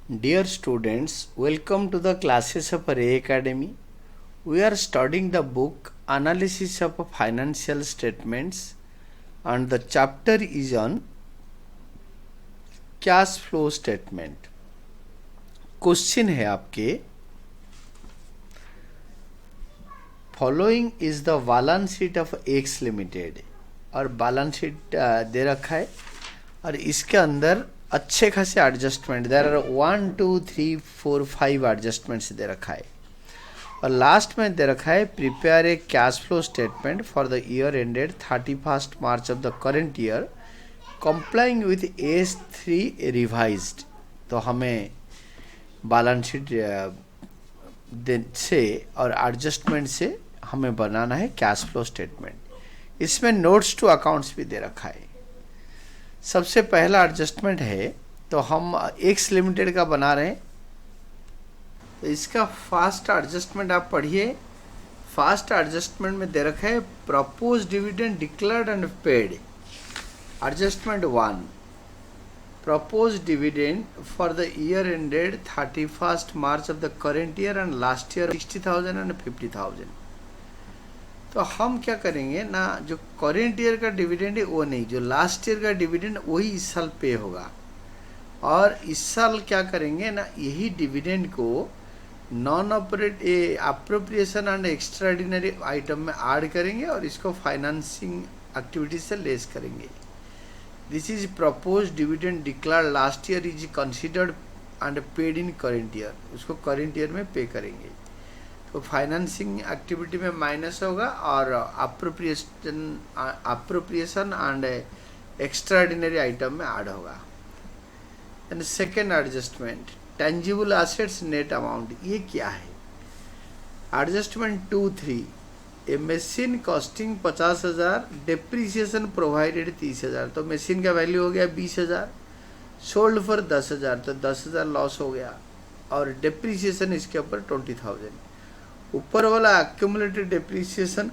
Dear students, welcome to the classes of Ray Academy. We are studying the book Analysis of Financial Statements and the chapter is on Cash Flow Statement. Question है आपके, Following is the balance sheet of X Limited और balance sheet दे रखा है और इसके अंदर अच्छे खासे एडजस्टमेंट देर आर 1 2 3 4 5 एडजस्टमेंट्स दे रखा है और लास्ट में दे रखा है prepare a cash flow statement for the year ended 31 March of the current year complying with S3 revised. तो हमें बैलेंस शीट से और एडजस्टमेंट से हमें बनाना है कैश फ्लो स्टेटमेंट। इसमें नोट्स टू अकाउंट्स भी दे रखा है। सबसे पहला एडजस्टमेंट है तो हम एक्स लिमिटेड का बना रहे हैं, तो इसका फास्ट एडजस्टमेंट आप पढ़िए। फास्ट एडजस्टमेंट में दे रखा है propose dividend declared and paid. Adjustment 1, propose dividend for the year ended 31 March of the current year and last year 60,000 and 50,000। तो हम क्या करेंगे ना, जो करेंट ईयर का डिविडेंड है वो नहीं, जो लास्ट ईयर का डिविडेंड वही इस साल पे होगा। और इस साल क्या करेंगे ना, यही डिविडेंड को non appropriation and extraordinary item में ऐड करेंगे और इसको फाइनेंसिंग एक्टिविटीज से लेस करेंगे। This is propose dividend declared last year is considered and paid in current year, उसको करेंट ईयर में पे करेंगे। तो फाइनेंसिंग एक्टिविटी में माइनस होगा और अप्रोप्रिएशन एंड एक्स्ट्राऑर्डिनरी आइटम में ऐड होगा। And second adjustment tangible assets net amount, ये क्या है? एडजस्टमेंट 2-3, ए मशीन कॉस्टिंग 50,000, डेप्रीसिएशन प्रोवाइडेड 30,000। तो मशीन का वैल्यू हो गया 20,000, सोल्ड फॉर 10,000, तो 10,000 लॉस हो गया और डेप्रीसिएशन इसके ऊपर 20,000। ऊपर वाला एक्यूमुलेटेड डेप्रीसिएशन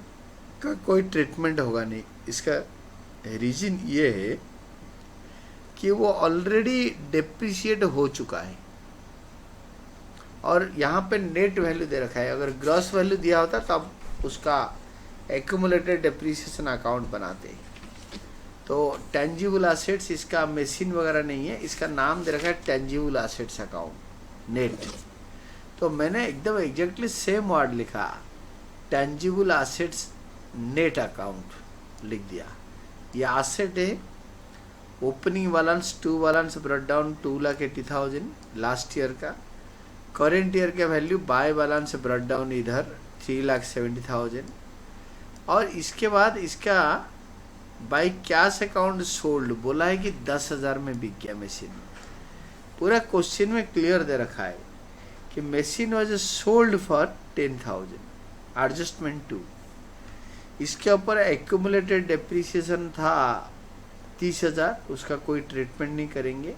का कोई ट्रीटमेंट होगा नहीं। इसका रीजन ये है कि वो ऑलरेडी डेप्रीशिएट हो चुका है और यहाँ पे नेट वैल्यू दे रखा है। अगर ग्रॉस वैल्यू दिया होता तब उसका एक्यूमुलेटेड डेप्रीसिएशन अकाउंट बनाते। तो टेंजिबल एसेट्स, इसका मशीन वगैरह नहीं है, इसका नाम दे रखा है टेंजिबल एसेट्स अकाउंट नेट। तो मैंने एकदम एग्जैक्टली सेम वर्ड लिखा, टेंजिबल एसेट्स नेट अकाउंट लिख दिया। ये एसेट है, opening balance 2 balance brought down 2,80,000 last year का, करेंट ईयर का value by balance brought down इधर 3,70,000 और इसके बाद इसका बाय कैश अकाउंट सोल्ड बोला है कि 10,000 में बिक गया मशीन। पूरा क्वेश्चन में क्लियर दे रखा है कि machine was sold for 10,000। Adjustment 2, इसके ऊपर एक्यूमुलेटेड डेप्रीसिएशन था 30,000, उसका कोई ट्रीटमेंट नहीं करेंगे।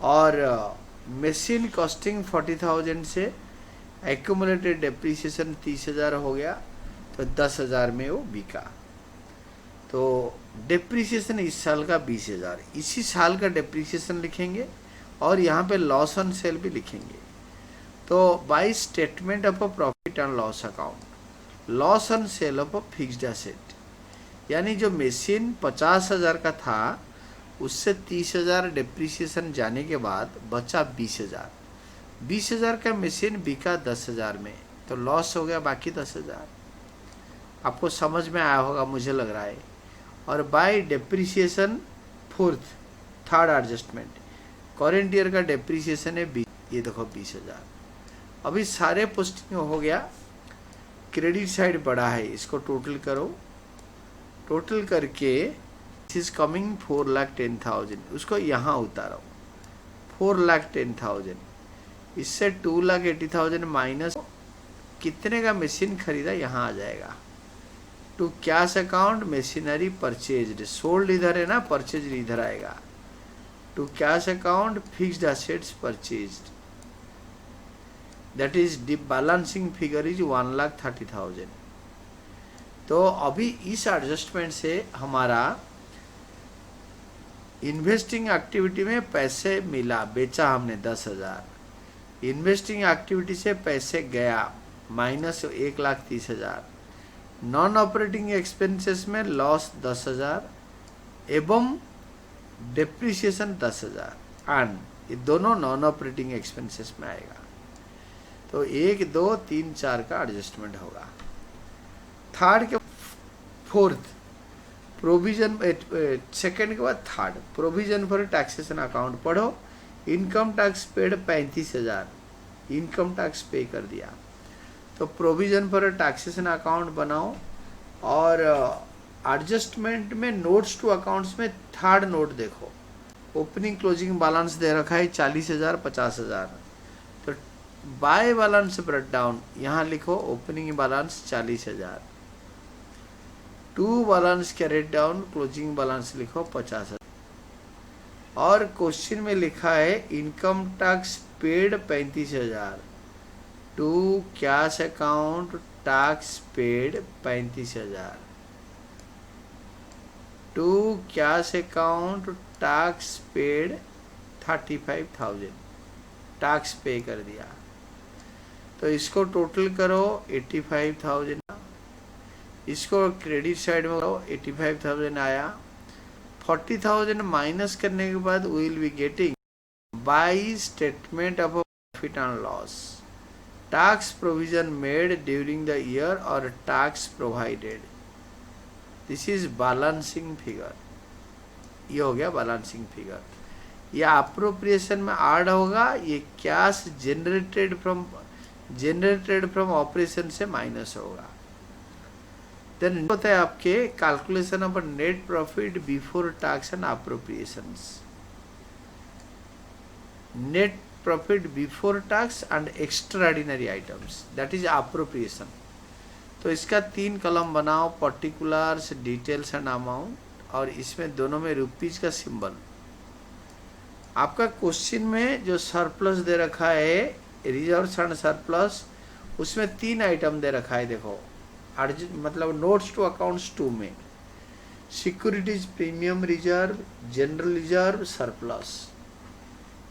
और मशीन कॉस्टिंग 40,000 से एक्यूमुलेटेड डेप्रीसिएशन 30,000 हो गया, तो 10,000 में वो बिका। तो डेप्रीसिएशन इस साल का 20,000, इसी साल का डेप्रीसिएशन लिखेंगे और यहाँ पे लॉस ऑन सेल भी लिखेंगे। तो bye statement of a profit and loss account, loss on sale of a fixed asset, यानी जो मशीन 50,000 का था उससे 30,000 डेप्रीसिएशन जाने के बाद बचा 20,000। 20,000 का मशीन बिका 10,000 में, तो लॉस हो गया बाकी 10,000। आपको समझ में आया होगा मुझे लग रहा है। और by depreciation third adjustment, current year का डेप्रीसिएशन है 20, ये देखो 20,000। अभी सारे पोस्टिंग हो गया, क्रेडिट साइड बढ़ा है, इसको टोटल करो। टोटल करके दिस इज कमिंग 4,10,000, उसको यहाँ उतारो 4,10,000, इससे 2,80,000 माइनस कितने का मशीन खरीदा यहाँ आ जाएगा। To cash account machinery purchased, sold इधर है ना, परचेज इधर आएगा। To cash account fixed assets purchased, that is the balancing figure is 1,30,000। तो अभी इस एडजस्टमेंट से हमारा इन्वेस्टिंग एक्टिविटी में पैसे मिला, बेचा हमने 10,000। इन्वेस्टिंग एक्टिविटी से पैसे गया माइनस 1,30,000। नॉन ऑपरेटिंग एक्सपेंसेस में लॉस 10,000 एवं डेप्रिसिएशन 10,000 एंड ये दोनों नॉन ऑपरेटिंग एक्सपेंसेस में आएगा। तो 1, 2, 3, 4 का एडजस्टमेंट होगा। थर्ड के फोर्थ प्रोविजन, सेकंड के बाद third provision for taxation account पढ़ो। Income tax paid 35,000, income tax pay कर दिया। तो प्रोविजन फॉर टैक्सेशन अकाउंट बनाओ और एडजस्टमेंट में नोट्स टू अकाउंट्स में थर्ड नोट देखो। ओपनिंग क्लोजिंग बैलेंस दे रखा है 40,000, 50,000। तो बाय बैलेंस ब्रेक डाउन यहाँ लिखो, opening balance 40,000, to balance carried down closing balance लिखो 50,000। और क्वेश्चन में लिखा है income tax paid 35,000, to cash account tax paid 35,000, to cash account tax paid 35,000, tax pay कर दिया। तो इसको टोटल करो 85,000, इसको क्रेडिट साइड में करो 85,000 आया। 40,000 माइनस करने के बाद we will be getting by statement of profit and loss tax provision made during the year और tax provided. This is balancing figure. ये हो गया बैलेंसिंग फिगर। ये अप्रोप्रिएशन में ऐड होगा, ये कैश जनरेटेड फ्रॉम ऑपरेशन से माइनस होगा। देन होता है आपके calculation of net profit before tax and appropriations. Net profit before tax and extraordinary items, that is appropriation. तो इसका 3 कॉलम बनाओ, पर्टिकुलर्स, डिटेल्स एंड अमाउंट, और इसमें दोनों में रुपीज का सिंबल। आपका क्वेश्चन में जो सरप्लस दे रखा है रिजर्व्स एंड सरप्लस, उसमें 3 आइटम दे रखा है। देखो मतलब नोट्स टू अकाउंट्स 2 में securities premium reserve, general reserve, surplus.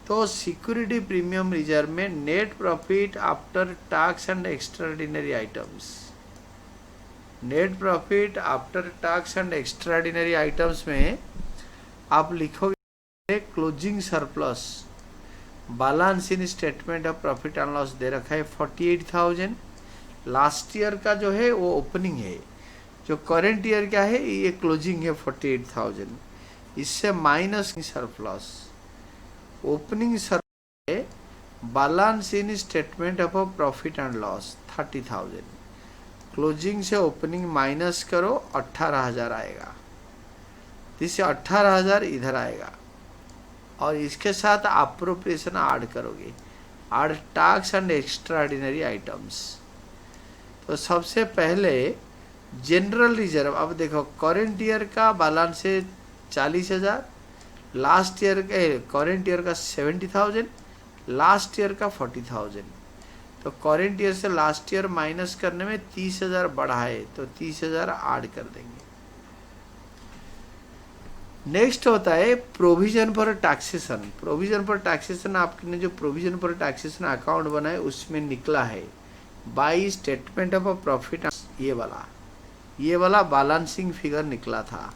तो सिक्योरिटी प्रीमियम रिजर्व में net profit after tax and extraordinary items, net profit after tax and extraordinary items में आप लिखोगे closing surplus. Balance in statement of profit and loss दे रखा है 48,000। Last year का जो है वो ओपनिंग है, जो करेंट ईयर क्या है ये क्लोजिंग है 48,000। इससे माइनस सरप्लस, ओपनिंग सरप्लस है, balance in statement of profit and loss 30,000, closing से ओपनिंग माइनस करो 18,000 आएगा। इससे 18,000 इधर आएगा और इसके साथ अप्रोप्रिएशन ऐड करोगे, add tax and extraordinary items. तो सबसे पहले जनरल रिजर्व, अब देखो करेंट ईयर का बैलेंस है 40,000, लास्ट ईयर का करेंट ईयर का 70,000, लास्ट ईयर का 40,000। तो करेंट ईयर से लास्ट ईयर माइनस करने में 30,000 बढ़ा है, तो 30,000 ऐड कर देंगे। नेक्स्ट होता है provision for taxation. Provision for taxation आपने जो प्रोविजन फॉर टैक्सेशन अकाउंट बनाए उसमें निकला है बाई स्टेटमेंट ऑफ प्रॉफिट, ये वाला बैलेंसिंग फिगर निकला था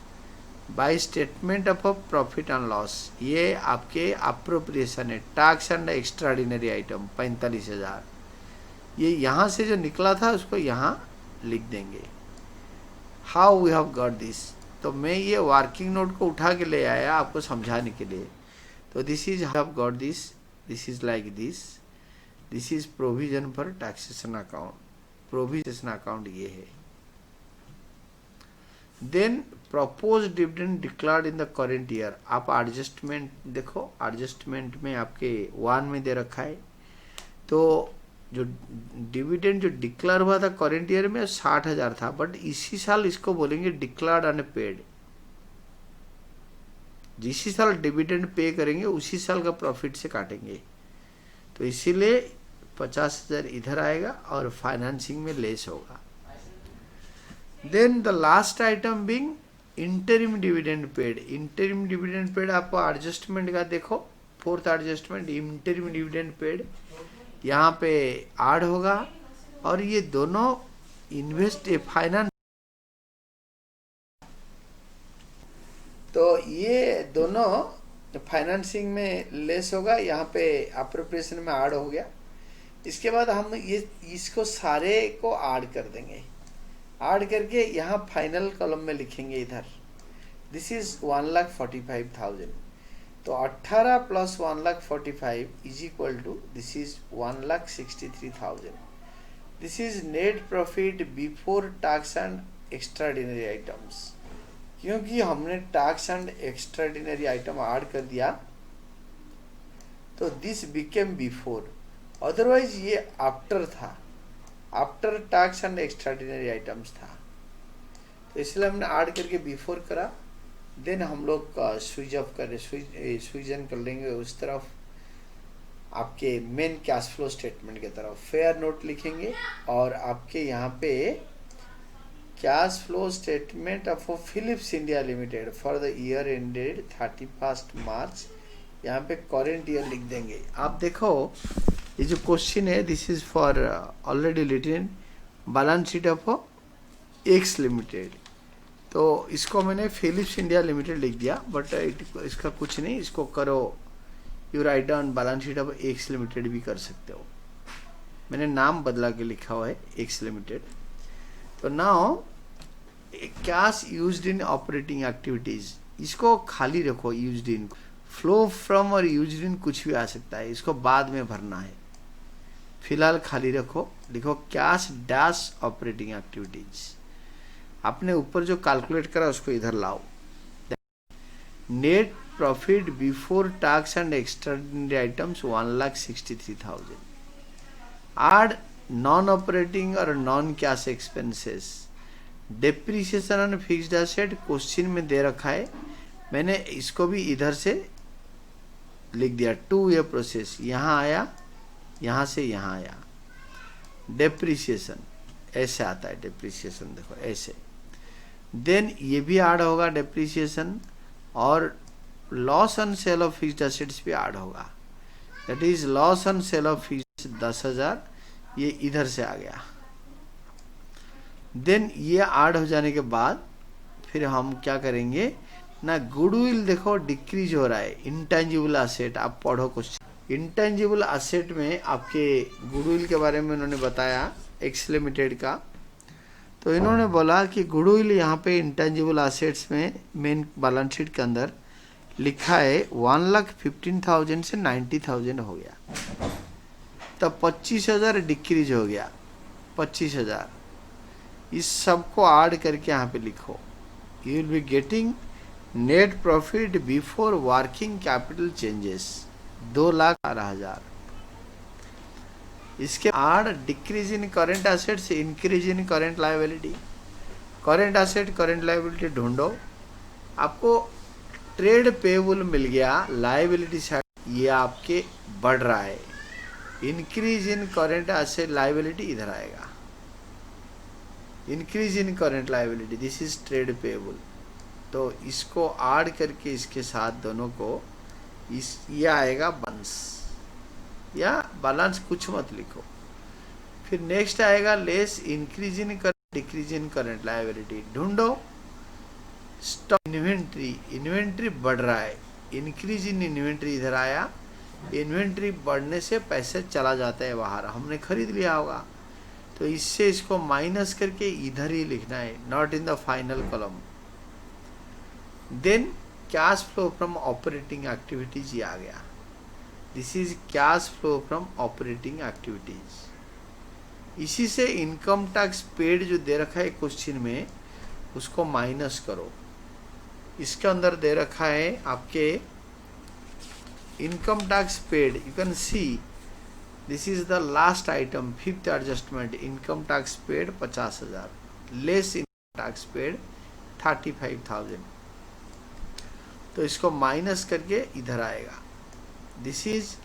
by statement of profit and loss. ये आपके अप्रोप्रिएशन है, टैक्स एंड एक्स्ट्राऑर्डिनरी आइटम 45,000। ये यहाँ से जो निकला था उसको यहाँ लिख देंगे। How we have got this, तो मैं ये वर्किंग नोट को उठा के ले आया आपको समझाने के लिए। तो this is how have got this, this is like this, this is provision for taxation account, provision account ये है। Then propose dividend declared in the current year. आप एडजस्टमेंट देखो, एडजस्टमेंट में आपके 1 में दे रखा है। तो जो डिविडेंड जो डिक्लेयर हुआ था करेंट ईयर में 60,000 था, बट इसी साल इसको बोलेंगे डिक्लेयर्ड एंड पेड। जिसी साल डिविडेंड पे करेंगे उसी साल का प्रॉफिट से काटेंगे, तो इसीलिए 50,000 इधर आएगा और फाइनेंसिंग में लेस होगा। Then the last item being interim dividend paid, interim dividend paid आपको एडजस्टमेंट का देखो, fourth adjustment interim dividend paid यहाँ पे ऐड होगा। और ये दोनों इन्वेस्ट फाइनेंस, तो ये दोनों फाइनेंसिंग में लेस होगा, यहाँ पे अप्रोप्रिएशन में ऐड हो गया। इसके बाद हम ये इसको सारे को ऐड कर देंगे, ऐड करके यहाँ फाइनल कॉलम में लिखेंगे इधर दिस इज 1,45,000। तो 18 plus 1,45,000 is equal to this is 1,63,000। This is net profit before tax and extraordinary items. क्योंकि हमने tax and extraordinary item add कर दिया तो दिस बिकेम बिफोर, अदरवाइज ये आफ्टर था, after tax and extraordinary items था। तो इसलिए हमने ऐड करके बिफोर करा। देन हम लोग स्विच ऑफ कर स्विजन कर लेंगे उस तरफ, आपके मेन कैश फ्लो स्टेटमेंट की तरफ फेयर नोट लिखेंगे। और आपके यहाँ पे cash flow statement of Philips India limited for the year ended 31 March, यहाँ पे करेंट ईयर लिख देंगे। आप देखो ये जो क्वेश्चन है this is for already written balance sheet of X limited, तो इसको मैंने फिलिप्स इंडिया लिमिटेड लिख दिया, बट इसका कुछ नहीं, इसको करो you write down balance sheet of X limited भी कर सकते हो। मैंने नाम बदला के लिखा हुआ है एक्स लिमिटेड। तो नाउ कैश यूज्ड इन ऑपरेटिंग एक्टिविटीज, इसको खाली रखो, यूज्ड इन, फ्लो फ्रॉम और यूज्ड इन कुछ भी आ सकता है, इसको बाद में भरना है, फिलहाल खाली रखो। लिखो कैश डैश ऑपरेटिंग एक्टिविटीज, आपने ऊपर जो कैलकुलेट करा उसको इधर लाओ। Net profit before tax and extraordinary items 1,63,000। Add non operating और non cash expenses, depreciation on fixed asset question में दे रखा है, मैंने इसको भी इधर से लिख दिया। 2 ईयर प्रोसेस, यहाँ आया, यहाँ से यहाँ आया। डेप्रिसिएशन ऐसे आता है, डेप्रिसिएशन देखो ऐसे। देन ये भी ऐड होगा डेप्रिसिएशन, और loss on sale of fixed assets भी ऐड होगा। That is loss on sale of fixed 10,000, ये इधर से आ गया। देन ये ऐड हो जाने के बाद फिर हम क्या करेंगे ना, गुडविल देखो डिक्रीज हो रहा है। इंटेंजिबल एसेट आप पढ़ो क्वेश्चन, इंटेंजिबल एसेट में आपके गुडविल के बारे में उन्होंने बताया एक्स लिमिटेड का। तो इन्होंने बोला कि गुडविल यहाँ पे इंटेंजिबल एसेट्स में मेन बैलेंस शीट के अंदर लिखा है 1,15,000 से 90,000 हो गया, तब 25,000 डिक्रीज हो गया, 25,000। इस सब को ऐड करके यहाँ पे लिखो, you will be getting net profit before working capital changes 2,12,000। इसके आड़ decrease in current assets, increase in current liability. Current asset current liability ढूंढो, आपको ट्रेड पेबल मिल गया, लायबिलिटी साइड ये आपके बढ़ रहा है। Increase in current asset liability इधर आएगा, increase in current liability this is trade payable. तो इसको ऐड करके इसके साथ दोनों को इस ये आएगा बैलेंस, या बैलेंस कुछ मत लिखो। फिर नेक्स्ट आएगा less increase in current decrease in current liability ढूंढो। स्टॉक इन्वेंट्री, इन्वेंट्री बढ़ रहा है, इंक्रीज इन इन्वेंट्री इधर आया। इन्वेंट्री बढ़ने से पैसे चला जाता है बाहर, हमने खरीद लिया होगा, तो इससे इसको माइनस करके इधर ही लिखना है, not in the final column. Then cash flow from operating activities ये आ गया, this is cash flow from operating activities. इसी से इनकम टैक्स पेड जो दे रखा है क्वेश्चन में उसको माइनस करो। इसके अंदर दे रखा है आपके income tax paid, you can see this is the last item, fifth adjustment, income tax paid 50,000, less income tax paid 35,000। तो इसको माइनस करके इधर आएगा, this is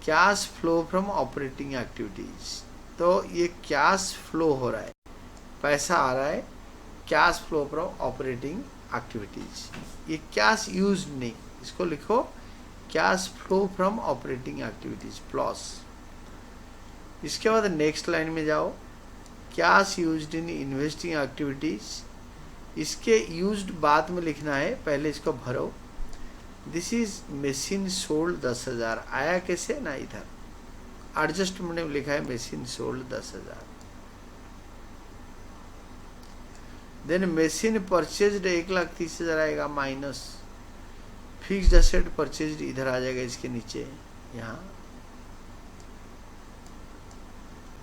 cash flow from operating activities. तो ये कैश फ्लो हो रहा है, पैसा आ रहा है cash flow from operating activities, ये कैश यूज नहीं, इसको लिखो cash flow from operating activities plus. इसके बाद नेक्स्ट लाइन में जाओ, cash used in investing activities, इसके यूज्ड बाद में लिखना है, पहले इसको भरो। दिस इज मशीन सोल्ड 10,000, आया कैसे ना, इधर एडजस्टमेंट में लिखा है machine sold 10,000। Then machine purchased 1,30,000 आएगा माइनस फिक्स्ड एसेट परचेज्ड, इधर आ जाएगा इसके नीचे यहाँ।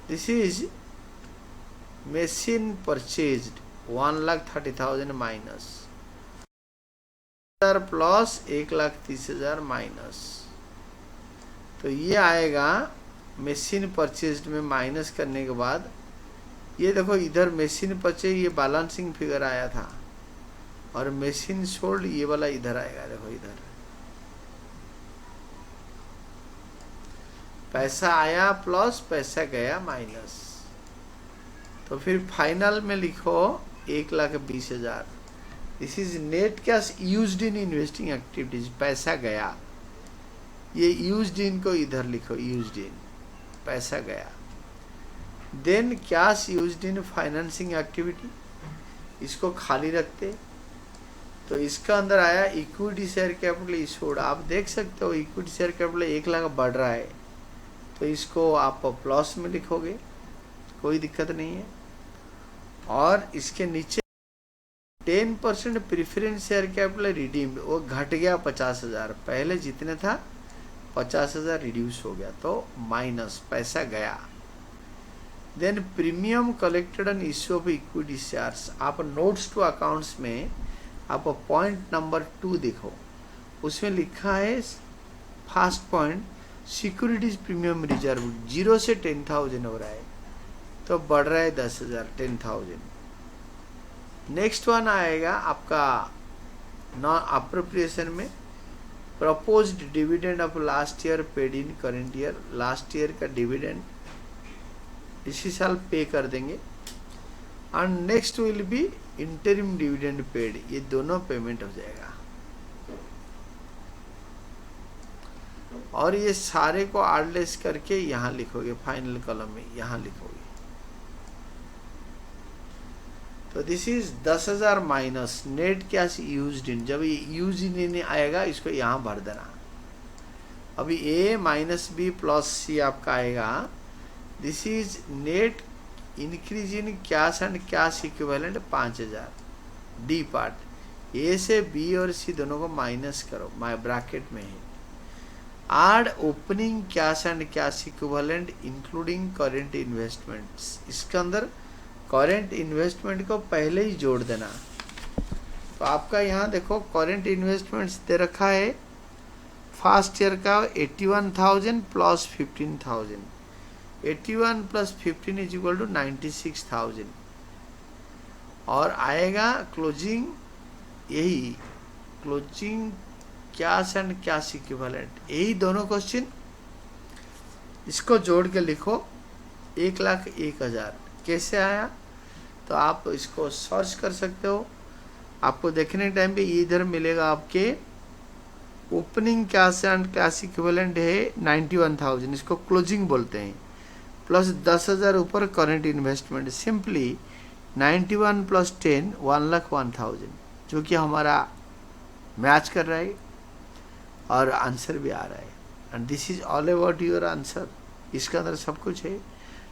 This is machine purchased 1,30,000 minus plus 1,30,000 minus, तो ये आएगा मशीन परचेज्ड में माइनस करने के बाद, ये देखो इधर मशीन परचेज ये बैलेंसिंग फिगर आया था, और मशीन सोल्ड ये वाला इधर आएगा, देखो इधर पैसा आया प्लस पैसा गया माइनस, तो फिर फाइनल में लिखो 1,20,000। This is net cash used in investing activities, पैसा गया, ये यूज्ड इन को इधर लिखो, यूज्ड इन पैसा गया। Then cash used in financing activity, इसको खाली रखते, तो इसका अंदर आया इक्विटी शेयर कैपिटल इशूड, आप देख सकते हो इक्विटी शेयर कैपिटल 1,00,000 बढ़ रहा है, तो इसको आप प्लस में लिखोगे, कोई दिक्कत नहीं है। और इसके नीचे 10% प्रेफरेंस शेयर कैपिटल रिडीम्ड, वो घट गया 50,000, पहले जितने था 50,000 रिड्यूस हो गया, तो माइनस पैसा गया। Then premium collected on issue of equity shares, आप नोट्स टू अकाउंट्स में आप पॉइंट नंबर 2 देखो, उसमें लिखा है first point securities premium reserve 0 से 10,000 हो रहा है, तो बढ़ रहा है 10,000 10,000। नेक्स्ट वन आएगा आपका नॉन अप्रोप्रिएशन में proposed dividend of last year paid in current year, last year का डिविडेंड इसी साल पे कर देंगे। And next will be interim dividend paid, ये दोनों पेमेंट हो जाएगा। और ये सारे को आर्डलेस करके यहाँ लिखोगे, फाइनल कॉलम में यहाँ लिखोगे। तो this is 10,000 minus net cash used इन, जब ये यूज इन आएगा इसको यहाँ भर देना। अभी A minus B plus C आपका आएगा। This is net increase in cash and cash equivalent 5,000। D part, A से बी और सी दोनों को माइनस करो, ब्रैकेट में है। Add opening cash and cash equivalent including current investments, इसके अंदर करेंट इन्वेस्टमेंट को पहले ही जोड़ देना। तो आपका यहाँ देखो करेंट इन्वेस्टमेंट्स दे रखा है फर्स्ट ईयर का 81,000 plus 15,000, 81 plus 15 is equal to 96,000। और आएगा क्लोजिंग, यही closing cash and cash equivalent, यही दोनों क्वेश्चन, इसको जोड़ के लिखो 1,01,000। कैसे आया, तो आप इसको सर्च कर सकते हो। आपको देखने के टाइम पे ये इधर मिलेगा, आपके opening cash and cash equivalent है 91,000, इसको क्लोजिंग बोलते हैं, प्लस 10,000 ऊपर करेंट इन्वेस्टमेंट, सिंपली 91 प्लस 10 1,01,000, जो कि हमारा मैच कर रहा है और आंसर भी आ रहा है। And this is all about your answer, इसके अंदर सब कुछ है।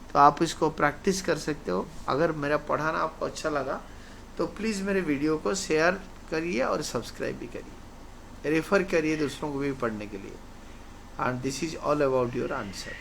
तो आप इसको प्रैक्टिस कर सकते हो। अगर मेरा पढ़ाना आपको अच्छा लगा तो प्लीज़ मेरे वीडियो को शेयर करिए और सब्सक्राइब भी करिए, रेफ़र करिए दूसरों को भी पढ़ने के लिए। And this is all about your answer.